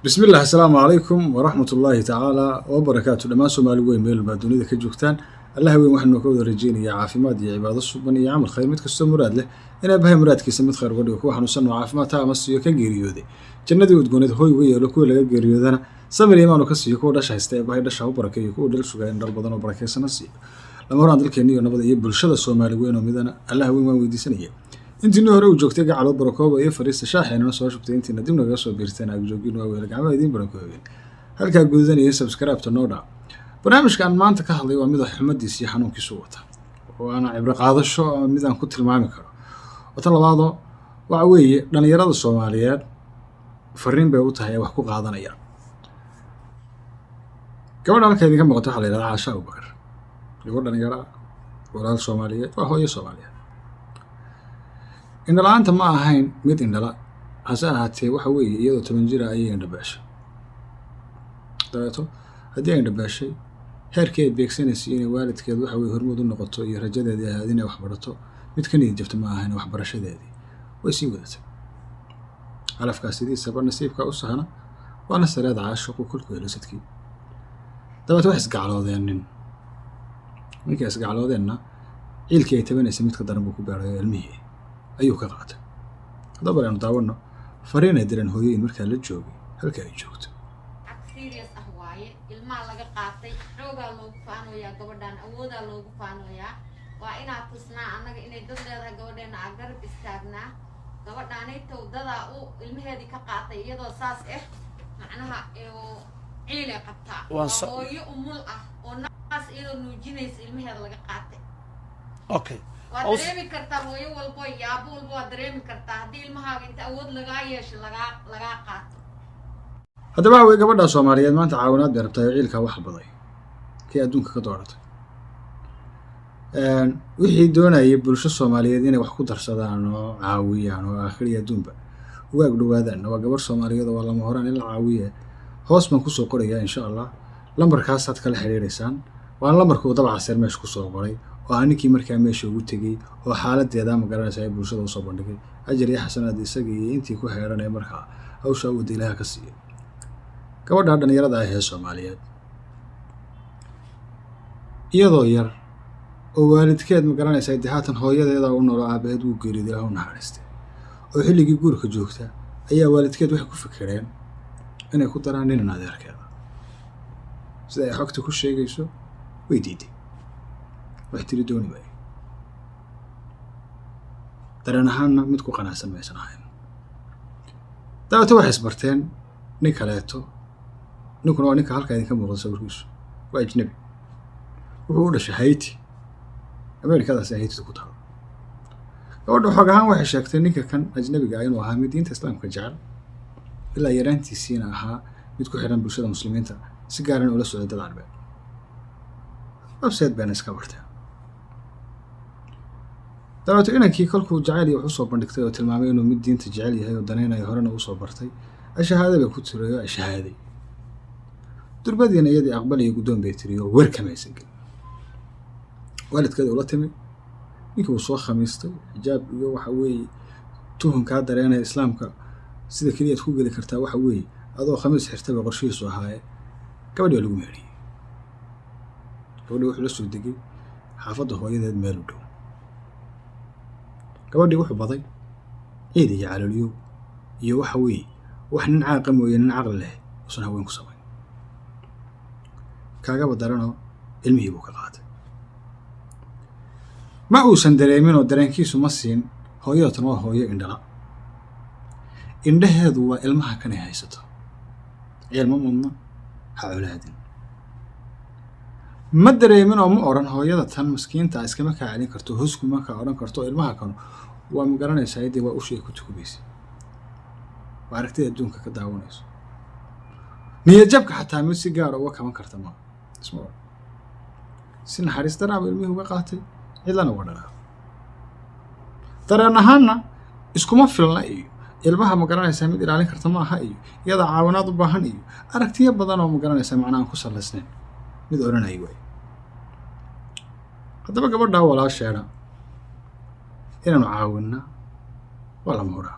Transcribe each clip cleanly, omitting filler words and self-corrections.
بسم الله السلام عليكم ورحمة الله تعالى وبركاته. لما سومالي وين ميل بادونيدا كجوجتان الله وين waxaan ku wada rajeynayaa caafimaad iyo cibaado suban iyo amal khayr mid kasta muraad leh inay bahay muraadkiisa mid khayr wadhigo ku xanuunsan oo caafimaad ama siiyo ka geeriyooday jannadii udgoonad hooy uga yeelo kuwa laga geeriyoodana samir iimaan ka siiyo kuwa dhasha haysta ee bahay dhasha u barakeeyo kuwa dhal sugayeen dhal badan oo barakeysan siiyo lama horaan dalkeena iyo nabad iyo bulshada Soomaali weyn oo midana allah weyn waan weydiisanaya intii hore u joogtay gacalo barakooba iyo fariista shaaxeena soo shubtay intii dib naga soo biirteen ag joogin waa weel gacmo idin barakoobeen halka guudan iyo subscribe to noda barnaamijkan maanta ka hadlay waa mid xumadiis iyo xanuunkiisu wata oo ana cibro qaadasho mid aan ku tilmaami karo wata labaado waxa weeye dhalinyarada Soomaaliyeed fariin bay u tahay wax ku qaadanaya gabadha halkeedii ka muuqato waxa la yiraahdaa Caasha Abubakar gabadha dhalinyarada walaal Soomaaliyeed waa hooyo Soomaaliyeed إن الآن ما هين ميت إن لا هساعتي وحوي يدو تمنجرة أي عند باش دايتو هدي عند باشي هركيد بيكسين السيني والد كذا وحوي هرمود النقطة يرجع ذي هذين وحبرته متكني جفت معها هنا وحبر شدادي ويسيب ذاته على فكاس دي سبب نسيب كأوس هنا وأنا سراد عاشق وكل كل ستكي دايتو حس قعلو ذنن ميك حس قعلو ذننا عيل كي تبني سميت قدر بوكو بير المية ayuu ka qaatay hadaba aan daawano fariin ay direen hooyooyin marka la joogay halka ay joogto serious ah waaye ilmaha laga qaatay xooga loogu faanoyaa gabadhan awooda loogu faanoyaa waa inaad tusnaa anaga inay dad leedahay gabadheena aan garab istaagnaa gabadhaanay towdada uu ilmaheedii ka qaatay iyadoo saas macnaha ciil ay qabtaa hooyo umul ah oo naas iyadoo nuujinaysa ilmaheeda laga qaatay okay ودريمي كرتا هو يوال بوي يابول بوا دريمي كرتا هدي المهاج انت أود لقايش لقا قات هذا بقى قبل الصوماليات ما أنت عاونات بربطة عيلك واحد بضي كي أدونك كدورت وحي دونا يبلش الصوماليات دينا وحكو درصدان وعاويان وآخرية دون بقى وقبلوا هذا إنه قبل الصوماليات والله مهران إلا عاوية هوس من كسو قرية إن شاء الله لمبر كاسات كل حريريسان وأنا لمبركو طبعا سير ماش كسو قرية وأنيكي مركا ماشي ugu tagay oo xaaladdeeda ma garanaysaa bulshada u soo bandhigay ajir iyo xasanaad isaga iyo intii ku xeeranay markaa hawsha uu diilaha ka siiyay gabadha dhalinyarada ah ee Soomaaliyeed iyadoo yar oo waalidkeed ma garanaysaa haatan hooyadeeda u nool aabaheed uu geeriday oo naxariistay oo xilligii guurka joogta ayaa waalidkeed wax ku fikireen inay ku daraan nin adeerkeeda sida ay xogta ku sheegayso way diiday waxtiri dooni way daranahaana mid ku qanacsan maysan ahayn daawada waxay isbarteen nin kaleeto ninkuna waa ninka halka idinka muuqda sawirkiisu waa ajnabi wuxuu u dhashay Haiti Ameerikadaas Haiti ku taal gabadha xog ahaan waxay sheegtay ninka kan ajnabiga ah inuu ahaa mid diinta islaamka jecel ilaa yaraantiisiina ahaa mid ku xiran bulshada muslimiinta si gaar ah ula socda dad Carbeed website baan iska bartay daawada inankii kolkuu jacayl iyo wuxuu soo bandhigtay oo tilmaamay inuu mid diinta jecel yahay oo danaynayo horena u soo bartay shahaadada ku tirayo shahaaday durbadiina iyadii aqbal iyo gudoon bay tiriyo war kamaysan galin waalidkeeda ula timi ninkii uu soo khamiistay xijaab iyo waxa weeye tuhunka dareenay islaamka sida kaliya ku gali kartaa waxa weeye adoo khamiis xirtaba qorshihiisu ahaa gabadha lagu meeriyay gabadha wuxuu la soo degay xaafadda hooyadeed meel u dhow gabadhi wuxuu baday ciid iyo calaliyo iyo waxa weeye wax nin caaqam oo nin aqal leh usan haween ku sameeyay kaaga badarano ilmihii buu ka qaatay ma uusan dareemin oo dareenkiisu ma siin hooyadatan waa hooyo indhala indhaheedu waa ilmaha kan ay haysato ilmo mudna ha culaadin ma dareemin oo ma oran hooyada tan miskiinta iskama ka celin karto husku ma ka oran karto ilmaha kan waa ma garanaysaa idii waa u sheeg ku tukubaysi waa aragtida adduunka ka daawanayso niyad jabka xataa mid si gaar ah uga kaban karta ma isma si naxariis daraan ilmihii uga qaatay cidlana uga dhalaa dareen ahaana iskuma filna iyo ilmaha ma garanaysaa mid ilaalin karta ma aha iyo iyada caawinaad u baahan iyo aragtiyo badan oo ma garanaysaa macnaan ku salaysnayn mid oranay way hadaba gabadha walaasheena inaanu caawinna wala mura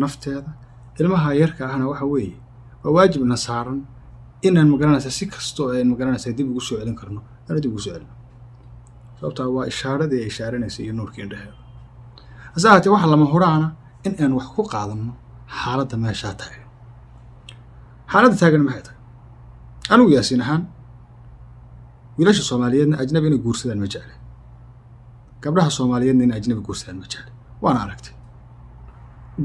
nafteeda ilmaha yarka ahna waxa weeye waa waajibna saaran inaan magaranaysa si kastoo ay magaranaysa dib ugu soo celin karno aan dib ugu soo celino sababta waa ishaaradii ay ishaaranaysa iyo nuurkii indhaheeda asaate waxa lama huraana in aan wax ku qaadano xaaladda meesha taagan xaaladda taagan maxay tahay anigu yaasiin ahaan wiilasha Soomaaliyeedna ajnabi inay guursadaan ma jecel gabdhaha Soomaaliyeedna inay ajnabi guursadaan ma jecel waan aragtay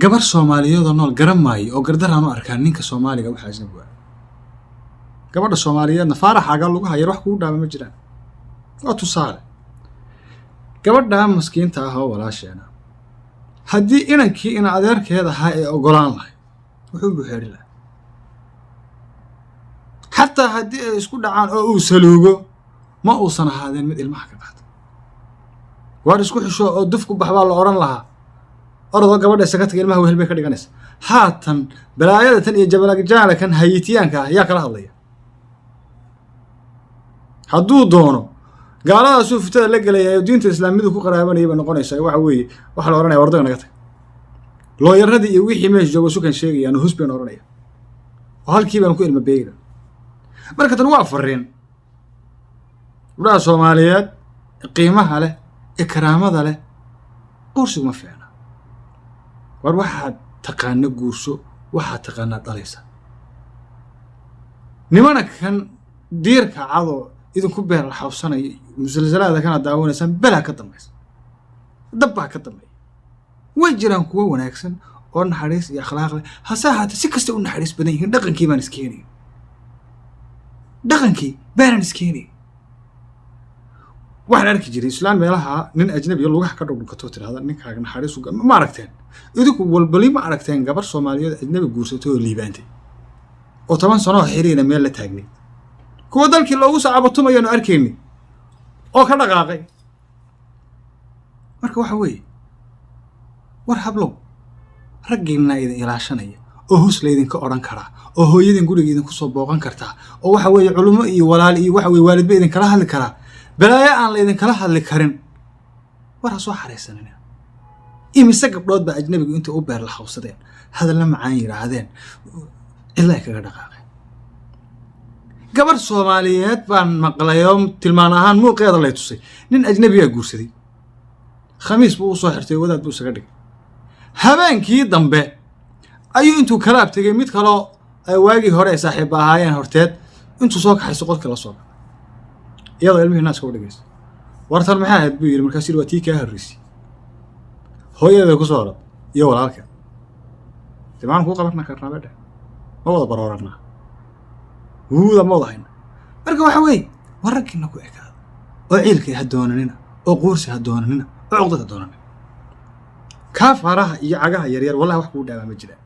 gabar Soomaaliyeed oo nool garan maayo oo gardaraan u arkaa ninka Soomaaliga waxa ajnabi waa gabadha Soomaaliyeedna faaraxaaga lagu hayr wax ku dhaama ma jiraan waa tusaale gabadha maskiinta ah oo walaasheena haddii inankii ina adeerkeeda ahaa ee ogolaan lahay wuxuu buuxeeri lahaa xataa haddii ay isku dhacaan oo uu saluugo ma uusan ahaadeen mid ilmaha ka qaata waar isku xisho oo dufku baxbaa la oran lahaa orodoo gabadha isaga tagay ilmaha wehel bay ka dhiganaysa haatan balaayada tan iyo jabalagjaala kan hayitiyaanka ah yaa kala hadlaya hadduu doono gaaladaasuu fitada la gelaya ee diinta islaamiyadu ku qaraabanayay ba noqonaysaa waxa weeye waxa la oranaya wardaga naga tag looyaradii iyo wixii meesha jooga sukan sheegayaan hus baan oranaya oo halkii baan ku ilma beeyna marka tan waa fariin gabdhaha Soomaaliyeed qiimaha leh ikraamada leh qorshigu ma fiicna war waxaad taqaana guurso waxaad taqaana dhalaysa nimana kan diirka cado idinku beer la xawsanay musalsalada kana daawanaysan bala ka dambaysa dabba ka dambeey way jiraan kuwa wanaagsan oo naxariis iyo akhlaaq leh hasaahata si kasta u naxariis badan yihiin dhaqankii baan iskeenay dhaqankii baan iskeenay waxaan arki jiray islaan meelaha nin ajnabi oo lugaha ka dhugdhukato tiraahdo ninkaaga naxariis u ma aragteen idinku walbali ma aragteen gabar Soomaaliyeed ajnabi guursato oo liibaantay oo 10 sano xiriirna meel la taagnay kuwa dalkii loogu saacaabatumayno arkeenay oo ka dhaqaaqay marka waxa weeye war hablow raggiina idin ilaashanaya oo hus leedin ka oran kara oo hooyadin guriga idin ku soo booqan karta oo waxa weeye culimo iyo walaal iyo waxa weeye waalidba idin kala hadli kara balaaya aan leedin kala hadli karin war soo xareysanina imise gabdhood ba ajnabigu inta u beer la xawsadeen hadalna macaan yiraahdeen ilaa kaga dhaqaaqay gabar Soomaaliyeed baan maqlayo tilmaan ahaan muuqeeda la tusay nin ajnabi ah guursaday khamiis buu soo xirtay wadaad buu isaga dhigay habeenkii dambe ayuu intuu kala abtagay mid kale ay waagi hore saaxiib ahaayeen horteed intuu soo kaxay qolka la soo iyadoo ilmihi naas ku dhigaysa wartan maxaa ahayd buu yiri markaas waa tii ka harrisi hooyada ku soo orad iyo walaalka timaan ku qabarna karnaa bada ma wada baroorana wuuda ma wadayn marka waxa weey wararkina ku ekaada oo ciilkay ha doonanina oo qoorsi ha doonanina oo codada doonanina ka faraha iyo cagaha yar yar wallahi wax ku dhaama jira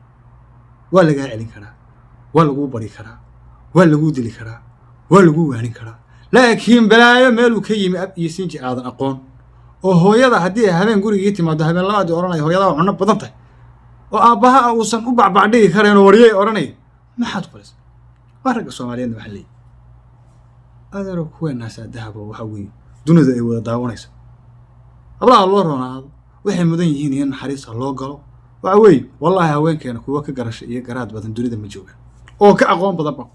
waa laga celin karaa waa lagu bari karaa waa lagu dili karaa waa lagu waanin karaa laakiin balaayo meel uu ka yimi ab iyo sinji aadan aqoon oo hooyada hadii habeen gurigii timaado habeen labaad oranay hooyada cunno badan tahay oo aabaha uusan u bacbacdhigi kareen oo wariyay oranay maxaad qolis wararka Soomaaliyeed waxa leeyahay adaro kuweena saadahaba waxa weey dunida ay wada daawanayso abla loo roonaado waxay mudan yihiin in naxariis loo galo waxa weey wallahi haweenkeena kuwa ka garashay iyo garaad badan dunida ma joogaan oo ka aqoon badan ba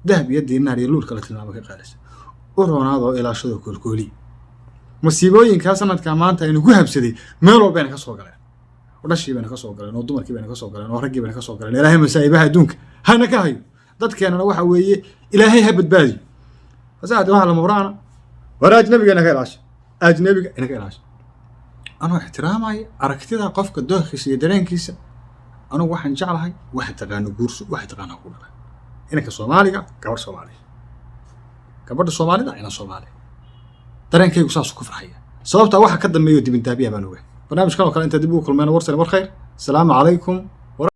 dahab iyo diinaar iyo luul kala tilmaamo ka qaalaysa oo roonaado ilaashada koolkooli masiibooyinka sanadka maanta aynu ku habsaday meel walba ka soo galeen ودشي بينك كسو غلين oo dumarkii been ka soo galeen oo ragii been ka soo galeen ilaahay masaayibaha adduunka hana ka hayo dadkeena waxa weeye ilaahay ha badbaadi fasaad waxa la mawraana waraaj nabigeena ka ilaasho ajnabiga ina ka ilaasho ana ixtiraamay aragtida qofka doorkiisa iyo dareenkiisa anu waxaan jeclahay waxa taqaano guurso waxa taqaano ku dhalay inka Soomaaliga gabar Soomaali gabadha Soomaalida ina Soomaali dareenkaygu saas ku farxaya sababta waxa ka dambeeyo dibin taabiya baan ogahay برنامج كانوا كلا أنت دبوا كل ما نورسل ورخير السلام عليكم